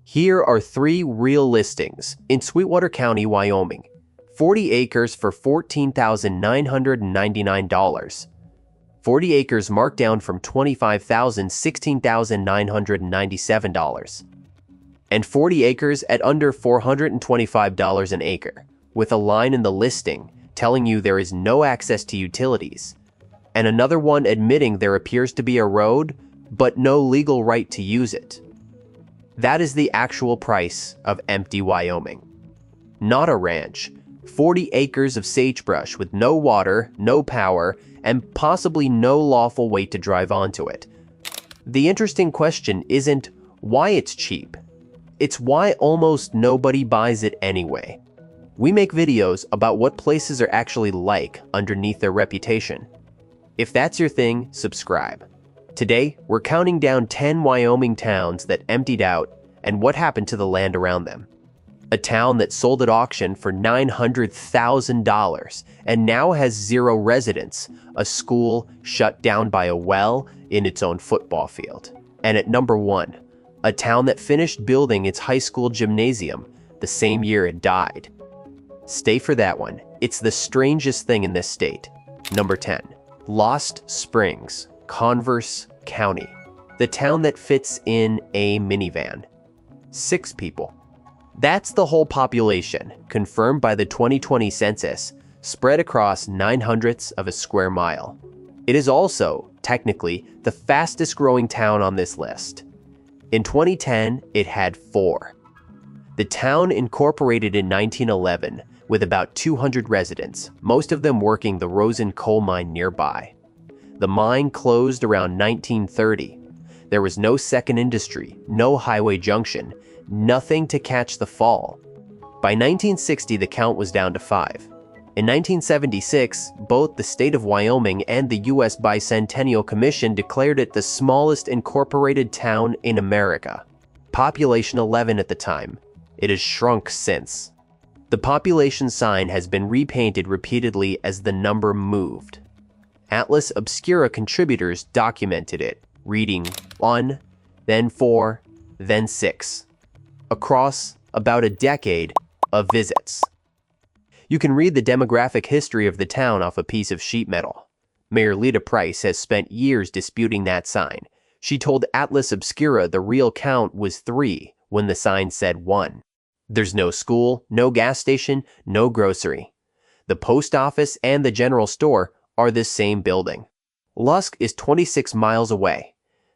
Here are 3 real listings in Sweetwater County, Wyoming. 40 acres for $14,999. 40 acres marked down from $25,000, $16,997. And 40 acres at under $425 an acre, with a line in the listing telling you there is no access to utilities, and another one admitting there appears to be a road, but no legal right to use it. That is the actual price of empty Wyoming. Not a ranch. 40 acres of sagebrush with no water, no power, and possibly no lawful way to drive onto it. The interesting question isn't why it's cheap. It's why almost nobody buys it anyway. We make videos about what places are actually like underneath their reputation. If that's your thing, subscribe. Today, we're counting down 10 Wyoming towns that emptied out and what happened to the land around them. A town that sold at auction for $900,000 and now has 0 residents, a school shut down by a well in its own football field. And at number 1, a town that finished building its high school gymnasium the same year it died. Stay for that one. It's the strangest thing in this state. Number 10, Lost Springs, Converse County, the town that fits in a minivan. 6 people. That's the whole population, confirmed by the 2020 census, spread across 0.09 of a square mile. It is also, technically, the fastest growing town on this list. In 2010, it had 4. The town incorporated in 1911 with about 200 residents, most of them working the Rosen coal mine nearby. The mine closed around 1930. There was no second industry, no highway junction, nothing to catch the fall. By 1960, the count was down to 5. In 1976, both the state of Wyoming and the U.S. Bicentennial Commission declared it the smallest incorporated town in America. Population 11 at the time. It has shrunk since. The population sign has been repainted repeatedly as the number moved. Atlas Obscura contributors documented it, reading 1, then 4, then 6, across about a decade of visits. You can read the demographic history of the town off a piece of sheet metal. Mayor Lita Price has spent years disputing that sign. She told Atlas Obscura the real count was 3 when the sign said 1. There's no school, no gas station, no grocery. The post office and the general store are the same building. Lusk is 26 miles away.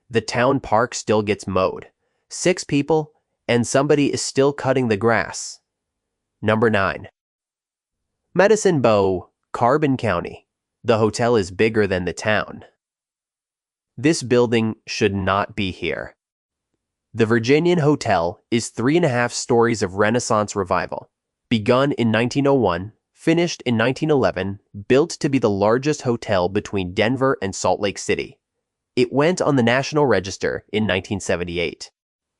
The town park still gets mowed. 6 people, and somebody is still cutting the grass. Number 9. Medicine Bow, Carbon County. The hotel is bigger than the town. This building should not be here. The Virginian Hotel is 3.5 stories of Renaissance revival. Begun in 1901, finished in 1911, built to be the largest hotel between Denver and Salt Lake City. It went on the National Register in 1978.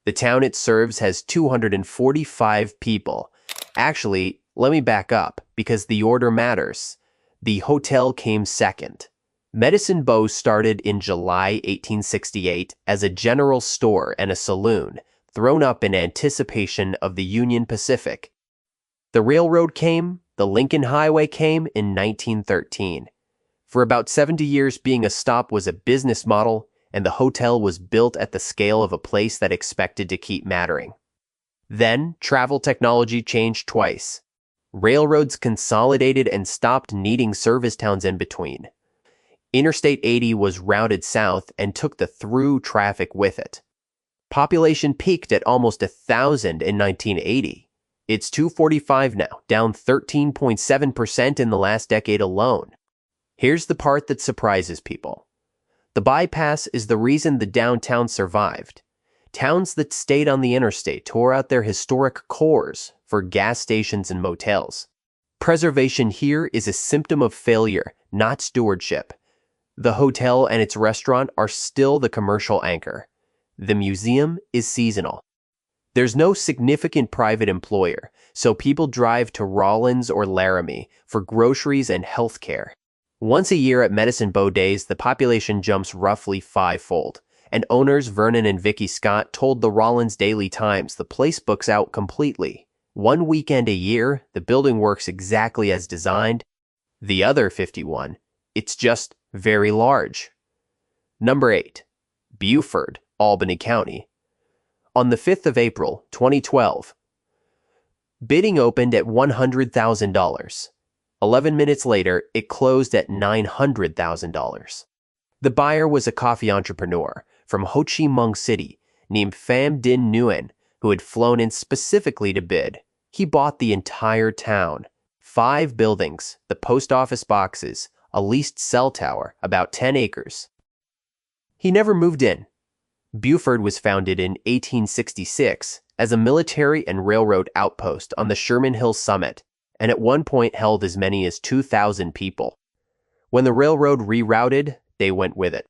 The town it serves has 245 people. Actually, let me back up because the order matters. The hotel came second. Medicine Bow started in July 1868 as a general store and a saloon, thrown up in anticipation of the Union Pacific. The railroad came, the Lincoln Highway came in 1913. For about 70 years, being a stop was a business model, and the hotel was built at the scale of a place that expected to keep mattering. Then, travel technology changed twice. Railroads consolidated and stopped needing service towns in between. Interstate 80 was routed south and took the through traffic with it. Population peaked at almost 1,000 in 1980. It's 245 now, down 13.7% in the last decade alone. Here's the part that surprises people. The bypass is the reason the downtown survived. Towns that stayed on the interstate tore out their historic cores for gas stations and motels. Preservation here is a symptom of failure, not stewardship. The hotel and its restaurant are still the commercial anchor. The museum is seasonal. There's no significant private employer, so people drive to Rawlins or Laramie for groceries and health care. Once a year at Medicine Bow Days, the population jumps roughly 5-fold, and owners Vernon and Vicky Scott told the Rollins Daily Times the place books out completely. One weekend a year, the building works exactly as designed. The other 51, it's just very large. Number 8. Buford, Albany County. On the 5th of April, 2012, bidding opened at $100,000. 11 minutes later, it closed at $900,000. The buyer was a coffee entrepreneur from Ho Chi Minh City named Pham Dinh Nguyen, who had flown in specifically to bid. He bought the entire town, 5 buildings, the post office boxes, a leased cell tower, about 10 acres. He never moved in. Buford was founded in 1866 as a military and railroad outpost on the Sherman Hills summit, and at one point held as many as 2,000 people. When the railroad rerouted, they went with it.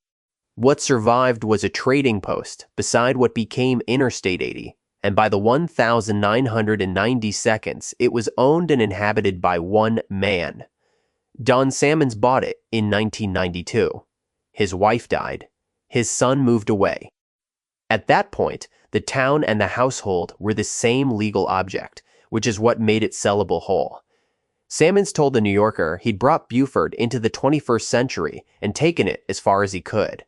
What survived was a trading post beside what became Interstate 80, and by the 1992, it was owned and inhabited by one man. Don Salmons bought it in 1992. His wife died. His son moved away. At that point, the town and the household were the same legal object, which is what made it sellable whole. Salmons told the New Yorker he'd brought Buford into the 21st century and taken it as far as he could.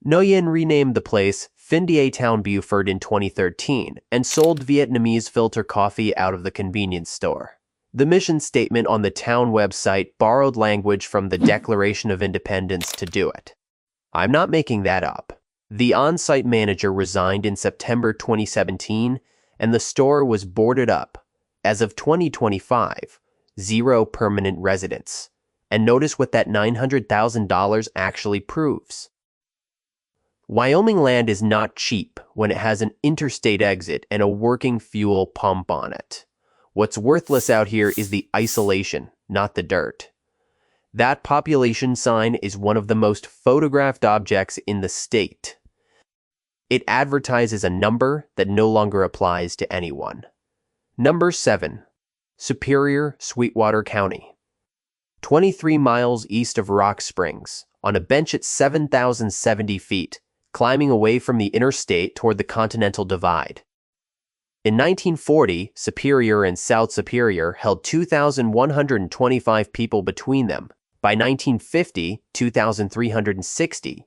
Nguyen renamed the place Phin Dai Town Buford in 2013 and sold Vietnamese filter coffee out of the convenience store. The mission statement on the town website borrowed language from the Declaration of Independence to do it. I'm not making that up. The on-site manager resigned in September 2017, and the store was boarded up. As of 2025, 0 permanent residents. And notice what that $900,000 actually proves. Wyoming land is not cheap when it has an interstate exit and a working fuel pump on it. What's worthless out here is the isolation, not the dirt. That population sign is one of the most photographed objects in the state. It advertises a number that no longer applies to anyone. Number 7. Superior, Sweetwater County. 23 miles east of Rock Springs, on a bench at 7,070 feet, climbing away from the interstate toward the Continental Divide. In 1940, Superior and South Superior held 2,125 people between them. By 1950, 2,360.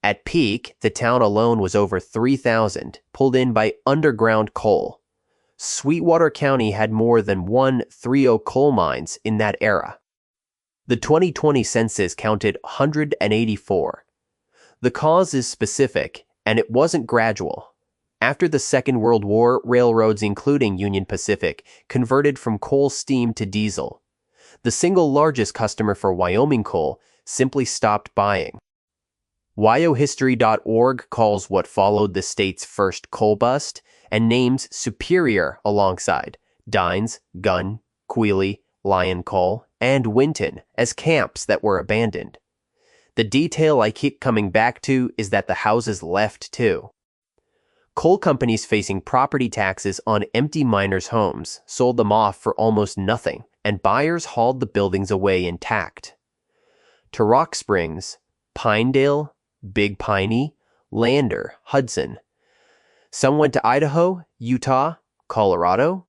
At peak, the town alone was over 3,000, pulled in by underground coal. Sweetwater County had more than 130 coal mines in that era. The 2020 census counted 184. The cause is specific, and it wasn't gradual. After the Second World War, railroads including Union Pacific converted from coal steam to diesel. The single largest customer for Wyoming coal simply stopped buying. WYOHistory.org calls what followed the state's first coal bust and names Superior alongside Dines, Gun, Quealy, Lion Coal, and Winton as camps that were abandoned. The detail I keep coming back to is that the houses left too. Coal companies facing property taxes on empty miners' homes sold them off for almost nothing, and buyers hauled the buildings away intact. To Rock Springs, Pinedale, Big Piney, Lander, Hudson. Some went to Idaho, Utah, Colorado.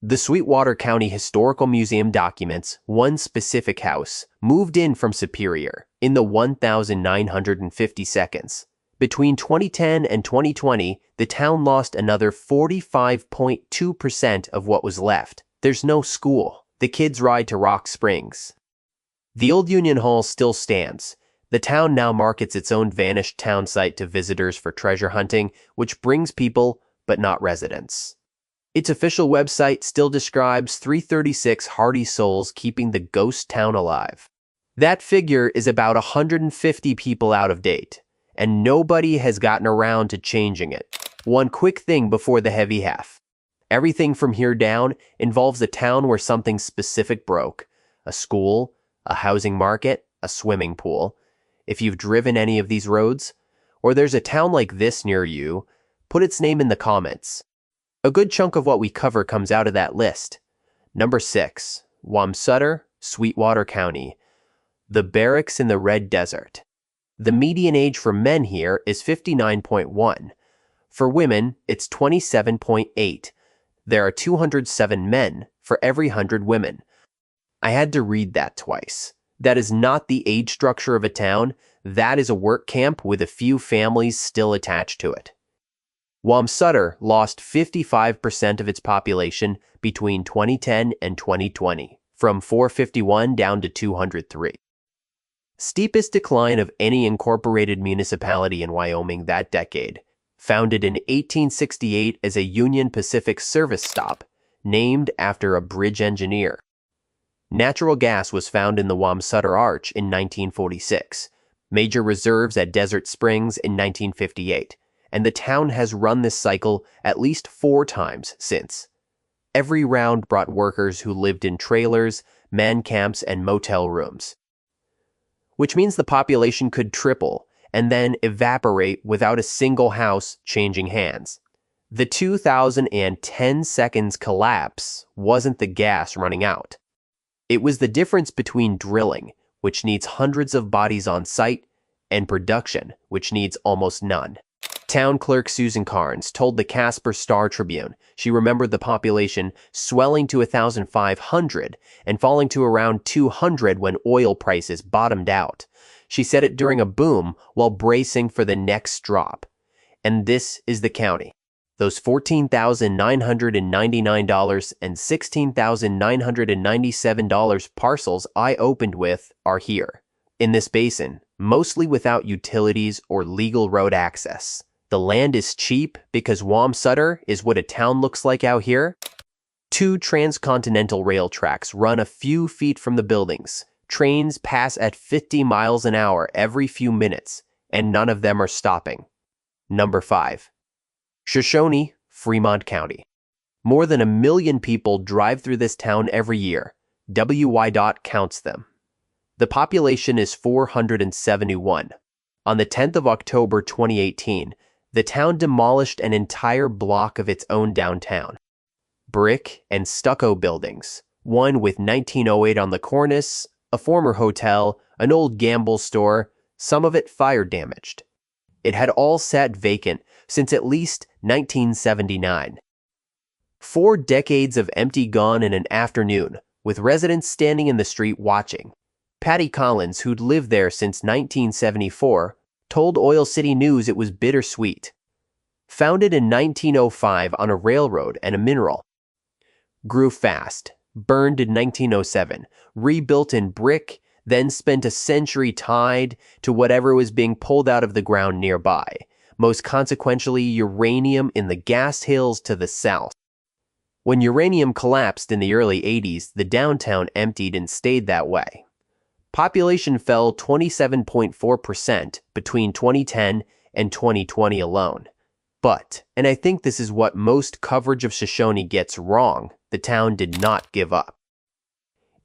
The Sweetwater County Historical Museum documents one specific house moved in from Superior in the 1952. Between 2010 and 2020, the town lost another 45.2% of what was left. There's no school. The kids ride to Rock Springs. The old Union Hall still stands. The town now markets its own vanished town site to visitors for treasure hunting, which brings people, but not residents. Its official website still describes 336 hardy souls keeping the ghost town alive. That figure is about 150 people out of date, and nobody has gotten around to changing it. One quick thing before the heavy half. Everything from here down involves a town where something specific broke. A school, a housing market, a swimming pool. If you've driven any of these roads, or there's a town like this near you, put its name in the comments. A good chunk of what we cover comes out of that list. Number 6. Wamsutter, Sweetwater County. The barracks in the Red Desert. The median age for men here is 59.1. For women, it's 27.8. There are 207 men for every 100 women. I had to read that twice. That is not the age structure of a town. That is a work camp with a few families still attached to it. WYOMING lost 55% of its population between 2010 and 2020, from 451 down to 203. Steepest decline of any incorporated municipality in Wyoming that decade. Founded in 1868 as a Union Pacific service stop, named after a bridge engineer. Natural gas was found in the WYOMING Arch in 1946, major reserves at Desert Springs in 1958, and the town has run this cycle at least 4 times since. Every round brought workers who lived in trailers, man camps, and motel rooms. Which means the population could triple and then evaporate without a single house changing hands. The 2010 seconds collapse wasn't the gas running out. It was the difference between drilling, which needs hundreds of bodies on site, and production, which needs almost none. Town clerk Susan Carnes told the Casper Star-Tribune she remembered the population swelling to 1,500 and falling to around 200 when oil prices bottomed out. She said it during a boom while bracing for the next drop. And this is the county. Those $14,999 and $16,997 parcels I opened with are here, in this basin, mostly without utilities or legal road access. The land is cheap because WYOMING is what a town looks like out here. 2 transcontinental rail tracks run a few feet from the buildings. Trains pass at 50 miles an hour every few minutes, and none of them are stopping. Number 5. Shoshone, Fremont County. More than 1 million people drive through this town every year. WYOMING counts them. The population is 471. On the 10th of October 2018, the town demolished an entire block of its own downtown. Brick and stucco buildings, one with 1908 on the cornice, a former hotel, an old gamble store, some of it fire damaged. It had all sat vacant since at least 1979. 4 decades of empty gone in an afternoon, with residents standing in the street watching. Patty Collins, who'd lived there since 1974, told Oil City News it was bittersweet. Founded in 1905 on a railroad and a mineral. Grew fast, burned in 1907, rebuilt in brick, then spent a century tied to whatever was being pulled out of the ground nearby, most consequentially uranium in the gas hills to the south. When uranium collapsed in the early 80s, the downtown emptied and stayed that way. Population fell 27.4% between 2010 and 2020 alone. But, and I think this is what most coverage of Shoshone gets wrong, the town did not give up.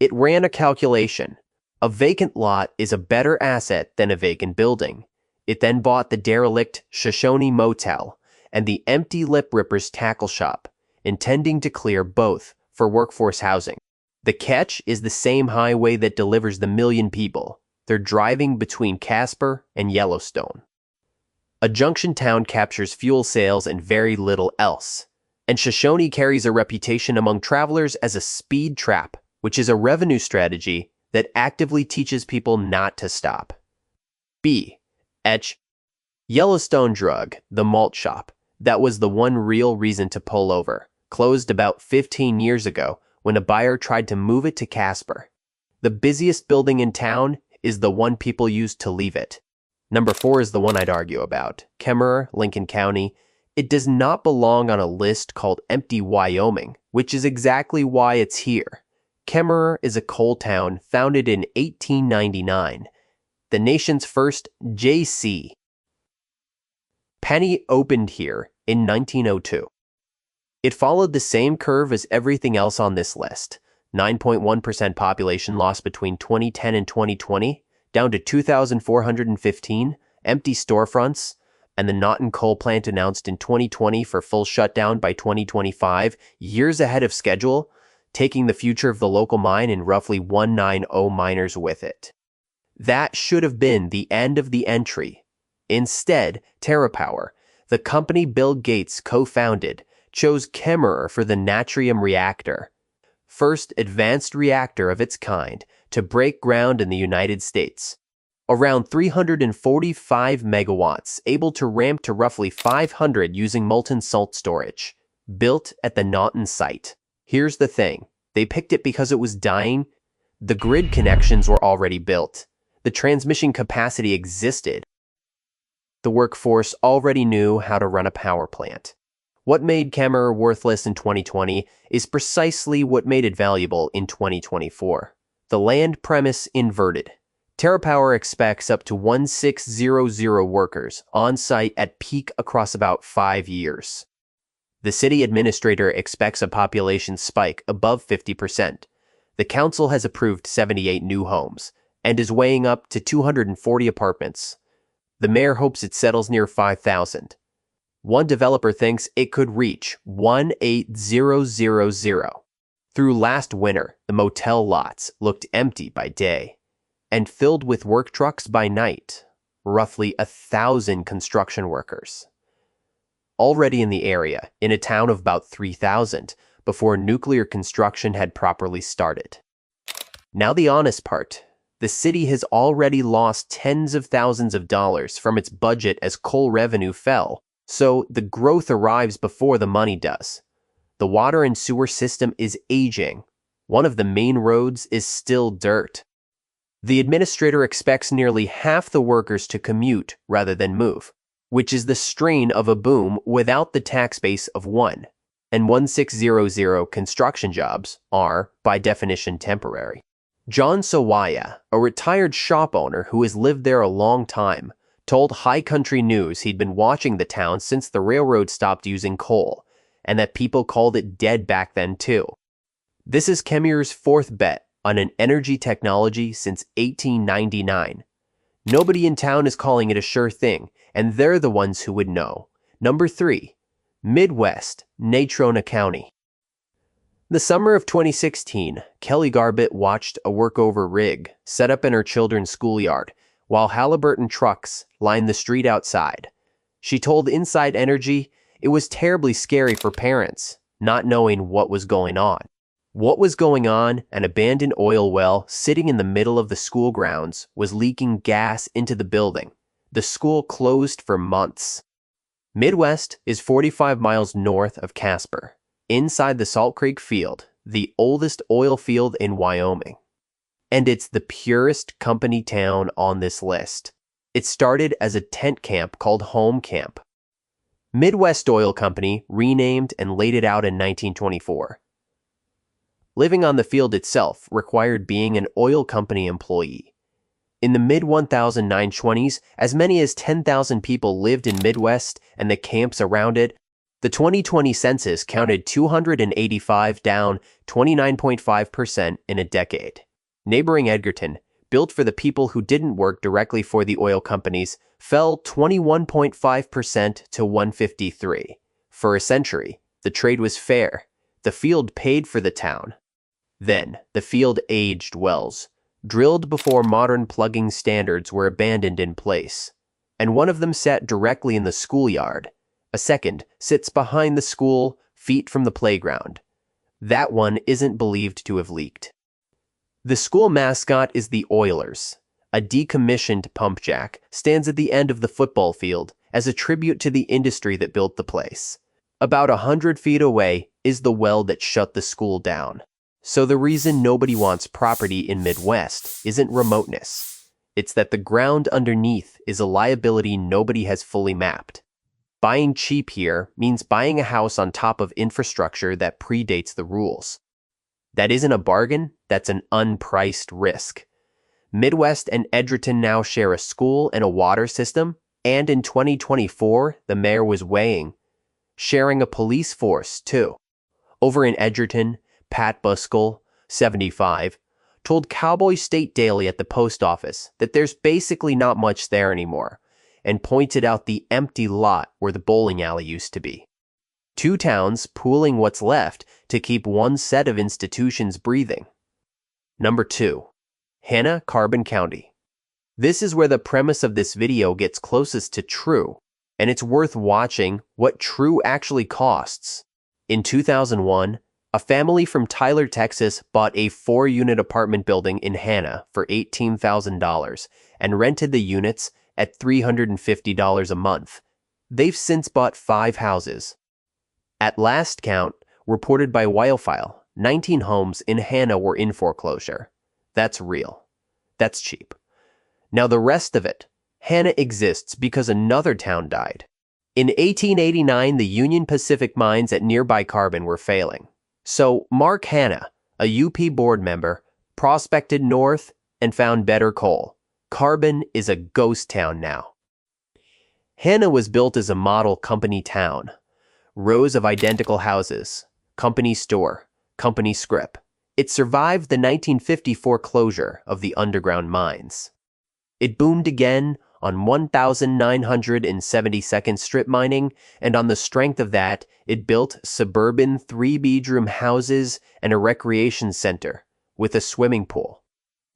It ran a calculation. A vacant lot is a better asset than a vacant building. It then bought the derelict Shoshone Motel and the empty Lip Rippers Tackle Shop, intending to clear both for workforce housing. The catch is the same highway that delivers the 1 million people. They're driving between Casper and Yellowstone. A junction town captures fuel sales and very little else. And Shoshone carries a reputation among travelers as a speed trap, which is a revenue strategy that actively teaches people not to stop. B. Etch. Yellowstone Drug, the malt shop. That was the one real reason to pull over. Closed about 15 years ago when a buyer tried to move it to Casper. The busiest building in town is the one people use to leave it. Number 4 is the one I'd argue about. Kemmerer, Lincoln County. It does not belong on a list called Empty Wyoming, which is exactly why it's here. Kemmerer is a coal town founded in 1899, the nation's first JC. Penny opened here in 1902. It followed the same curve as everything else on this list. 9.1% population loss between 2010 and 2020, down to 2,415, empty storefronts, and the Naughton coal plant announced in 2020 for full shutdown by 2025, years ahead of schedule, taking the future of the local mine and roughly 190 miners with it. That should have been the end of the entry. Instead, TerraPower, the company Bill Gates co-founded, chose Kemmerer for the Natrium reactor, first advanced reactor of its kind to break ground in the United States. Around 345 megawatts, able to ramp to roughly 500 using molten salt storage, built at the Naughton site. Here's the thing, they picked it because it was dying. The grid connections were already built. The transmission capacity existed. The workforce already knew how to run a power plant. What made Kemmerer worthless in 2020 is precisely what made it valuable in 2024. The land premise inverted. TerraPower expects up to 1,600 workers on site at peak across about 5 years. The city administrator expects a population spike above 50%. The council has approved 78 new homes and is weighing up to 240 apartments. The mayor hopes it settles near 5,000. One developer thinks it could reach 18,000. Through last winter, the motel lots looked empty by day and filled with work trucks by night, roughly 1,000 construction workers. Already in the area, in a town of about 3,000, before nuclear construction had properly started. Now the honest part. The city has already lost tens of thousands of dollars from its budget as coal revenue fell, so the growth arrives before the money does. The water and sewer system is aging. One of the main roads is still dirt. The administrator expects nearly half the workers to commute rather than move, which is the strain of a boom without the tax base of one. And 1,600 construction jobs are, by definition, temporary. John Sawaya, a retired shop owner who has lived there a long time, told High Country News he'd been watching the town since the railroad stopped using coal, and that people called it dead back then too. This is Kemmerer's fourth bet on an energy technology since 1899. Nobody in town is calling it a sure thing, and they're the ones who would know. Number 3. Midwest, Natrona County. The summer of 2016, Kelly Garbett watched a workover rig set up in her children's schoolyard while Halliburton trucks lined the street outside. She told Inside Energy it was terribly scary for parents, not knowing what was going on. What was going on, an abandoned oil well sitting in the middle of the school grounds was leaking gas into the building. The school closed for months. Midwest is 45 miles north of Casper, inside the Salt Creek Field, the oldest oil field in Wyoming. And it's the purest company town on this list. It started as a tent camp called Home Camp. Midwest Oil Company renamed and laid it out in 1924. Living on the field itself required being an oil company employee. In the mid-1920s, as many as 10,000 people lived in Midwest and the camps around it. The 2020 census counted 285, down 29.5% in a decade. Neighboring Edgerton, built for the people who didn't work directly for the oil companies, fell 21.5% to 153. For a century, the trade was fair. The field paid for the town. Then, the field aged wells, drilled before modern plugging standards were abandoned in place, and one of them sat directly in the schoolyard. A second sits behind the school, feet from the playground. That one isn't believed to have leaked. The school mascot is the Oilers. A decommissioned pump jack stands at the end of the football field as a tribute to the industry that built the place. About 100 feet away is the well that shut the school down. So the reason nobody wants property in Midwest isn't remoteness. It's that the ground underneath is a liability nobody has fully mapped. Buying cheap here means buying a house on top of infrastructure that predates the rules. That isn't a bargain, that's an unpriced risk. Midwest and Edgerton now share a school and a water system, and in 2024, the mayor was weighing sharing a police force too. Over in Edgerton, Pat Buskell, 75, told Cowboy State Daily at the post office that there's basically not much there anymore, and pointed out the empty lot where the bowling alley used to be. Two towns pooling what's left to keep one set of institutions breathing. Number 2. Hanna, Carbon County. This is where the premise of this video gets closest to true, and it's worth watching what true actually costs. In 2001, a family from Tyler, Texas bought a 4-unit apartment building in Hannah for $18,000 and rented the units at $350 a month. They've since bought 5 houses. At last count, reported by WYOMING, 19 homes in Hannah were in foreclosure. That's real. That's cheap. Now the rest of it, Hannah exists because another town died. In 1889, the Union Pacific mines at nearby Carbon were failing. So Mark Hanna, a UP board member, prospected north and found better coal. Carbon is a ghost town now. Hannah was built as a model company town. Rows of identical houses, company store, company scrip. It survived the 1950 foreclosure of the underground mines. It boomed again on 1,972nd strip mining, and on the strength of that, it built suburban 3-bedroom houses and a recreation center with a swimming pool,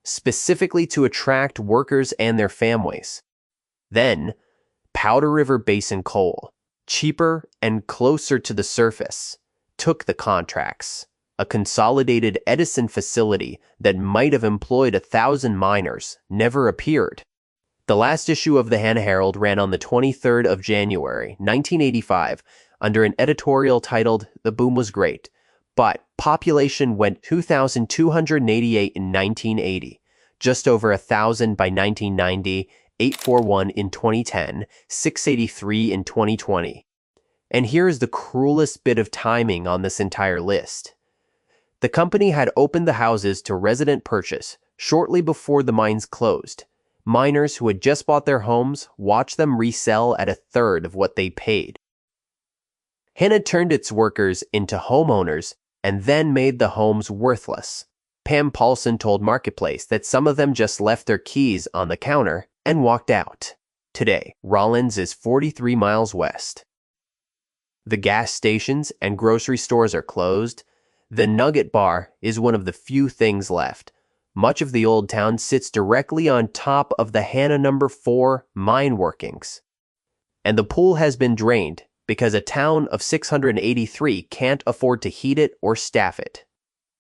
specifically to attract workers and their families. Then, Powder River Basin Coal, cheaper and closer to the surface, took the contracts. A consolidated Edison facility that might have employed 1,000 miners never appeared. The last issue of the Hannah Herald ran on the 23rd of January, 1985, under an editorial titled, "The Boom Was Great, but population went 2,288 in 1980, just over 1,000 by 1990, 841 in 2010, 683 in 2020. And here is the cruelest bit of timing on this entire list. The company had opened the houses to resident purchase shortly before the mines closed. Miners who had just bought their homes watched them resell at 1/3 of what they paid. Hannah turned its workers into homeowners and then made the homes worthless. Pam Paulson told Marketplace that some of them just left their keys on the counter and walked out. Today, Rollins is 43 miles west. The gas stations and grocery stores are closed. The Nugget Bar is one of the few things left. Much of the old town sits directly on top of the Hannah No. 4 mine workings. And the pool has been drained because a town of 683 can't afford to heat it or staff it.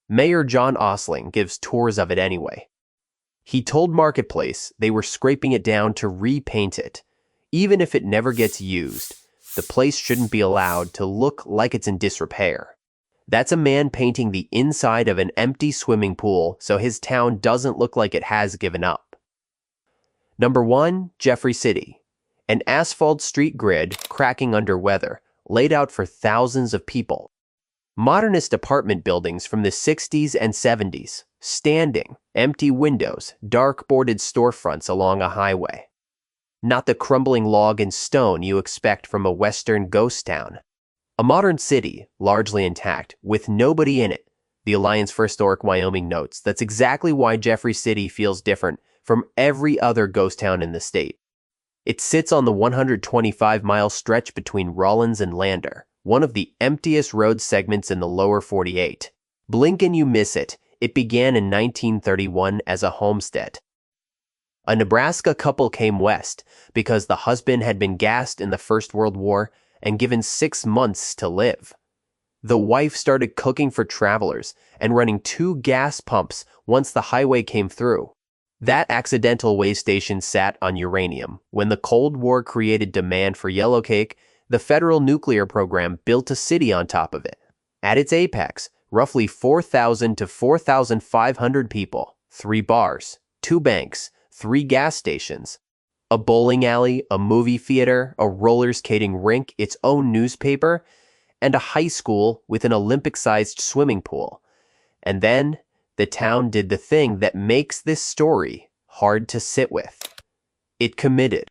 Mayor John Osling gives tours of it anyway. He told Marketplace they were scraping it down to repaint it. Even if it never gets used, the place shouldn't be allowed to look like it's in disrepair. That's a man painting the inside of an empty swimming pool so his town doesn't look like it has given up. Number 1, Jeffrey City. An asphalt street grid cracking under weather, laid out for thousands of people. Modernist apartment buildings from the 60s and 70s, standing, empty windows, dark boarded storefronts along a highway. Not the crumbling log and stone you expect from a western ghost town. A modern city, largely intact, with nobody in it. The Alliance for Historic Wyoming notes that's exactly why Jeffrey City feels different from every other ghost town in the state. It sits on the 125-mile stretch between Rollins and Lander, one of the emptiest road segments in the lower 48. Blink and you miss it. It began in 1931 as a homestead. A Nebraska couple came west because the husband had been gassed in the First World War and given 6 months to live. The wife started cooking for travelers and running 2 gas pumps once the highway came through. That accidental way station sat on uranium. When the Cold War created demand for yellow cake, the federal nuclear program built a city on top of it. At its apex, roughly 4,000 to 4,500 people, 3 bars, 2 banks, 3 gas stations, a bowling alley, a movie theater, a roller skating rink, its own newspaper, and a high school with an Olympic-sized swimming pool. And then, the town did the thing that makes this story hard to sit with. It committed.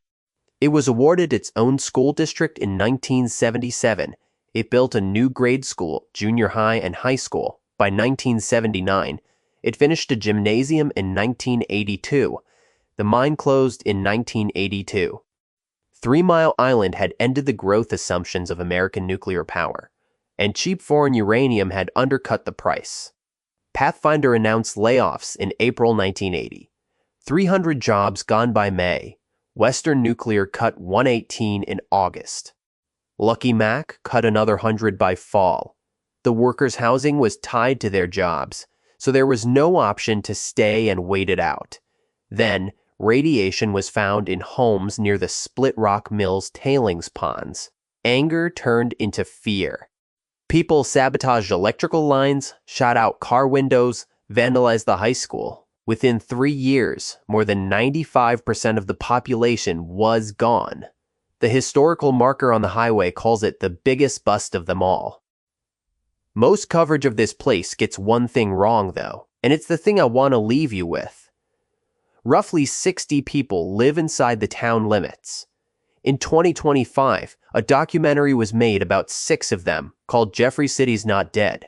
It was awarded its own school district in 1977. It built a new grade school, junior high and high school, by 1979. It finished a gymnasium in 1982. The mine closed in 1982. 3 Mile Island had ended the growth assumptions of American nuclear power, and cheap foreign uranium had undercut the price. Pathfinder announced layoffs in April 1980. 300 jobs gone by May. Western Nuclear cut 118 in August. Lucky Mac cut another 100 by fall. The workers' housing was tied to their jobs, so there was no option to stay and wait it out. Then, radiation was found in homes near the Split Rock Mill's tailings ponds. Anger turned into fear. People sabotaged electrical lines, shot out car windows, vandalized the high school. Within 3 years, more than 95% of the population was gone. The historical marker on the highway calls it the biggest bust of them all. Most coverage of this place gets one thing wrong, though, and it's the thing I want to leave you with. Roughly 60 people live inside the town limits. In 2025, a documentary was made about 6 of them, called Jeffrey City's Not Dead.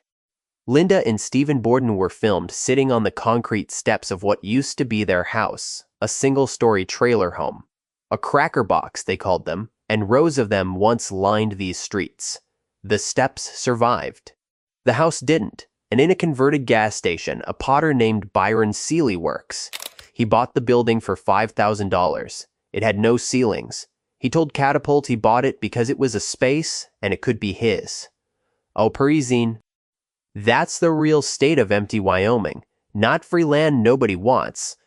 Linda and Stephen Borden were filmed sitting on the concrete steps of what used to be their house, a single-story trailer home. A cracker box, they called them, and rows of them once lined these streets. The steps survived. The house didn't, and in a converted gas station, a potter named Byron Seeley works. He bought the building for $5,000. It had no ceilings. He told Catapult he bought it because it was a space and it could be his. Oh, Parisienne. That's the real state of empty Wyoming. Not free land nobody wants.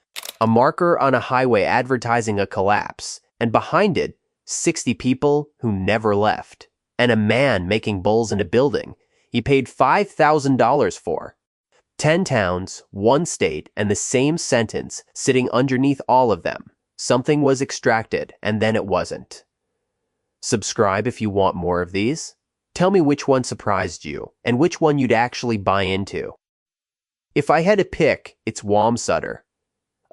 A marker on a highway advertising a collapse, and behind it, 60 people who never left. And a man making bowls in a building he paid $5,000 for. 10 towns, 1 state, and the same sentence sitting underneath all of them. Something was extracted, and then it wasn't. Subscribe if you want more of these. Tell me which one surprised you, and which one you'd actually buy into. If I had to pick, it's Wamsutter,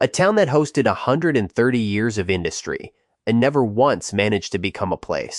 a town that hosted 130 years of industry and never once managed to become a place.